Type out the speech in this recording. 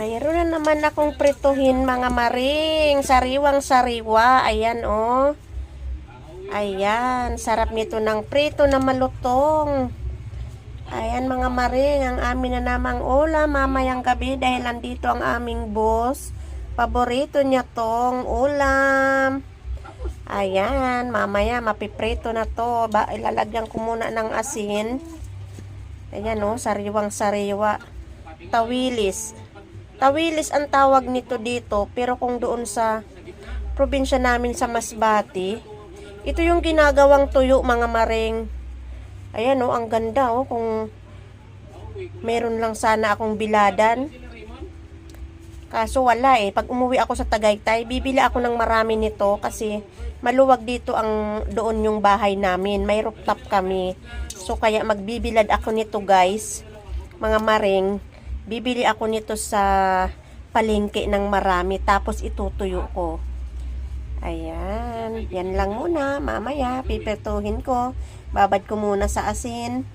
Mayroon na naman akong prituhin mga maring. Sariwang-sariwa. Ayan oh. Ayan. Sarap nito ng prito na malutong. Ayan mga maring. Ang amin na namang ulam mamayang gabi. Dahil andito ang aming boss. Paborito niya tong ulam. Ayan. Mamaya mapiprito na to. Ilalagyan ko muna ng asin. Ayan oh. Sariwang-sariwa. Tawilis. Tawilis ang tawag nito dito, pero kung doon sa probinsya namin sa Masbate, ito yung ginagawang tuyo mga maring. Ayan oh, ang ganda oh, kung meron lang sana akong biladan. Kaso wala eh, pag umuwi ako sa Tagaytay, bibili ako ng marami nito kasi maluwag dito ang doon yung bahay namin. May rooftop kami. So kaya magbibilad ako nito guys, mga maring. Bibili ako nito sa palengke ng marami. Tapos itutuyo ko. Ayan. Yan lang muna. Mamaya, pipirtuhin ko. Babad ko muna sa asin.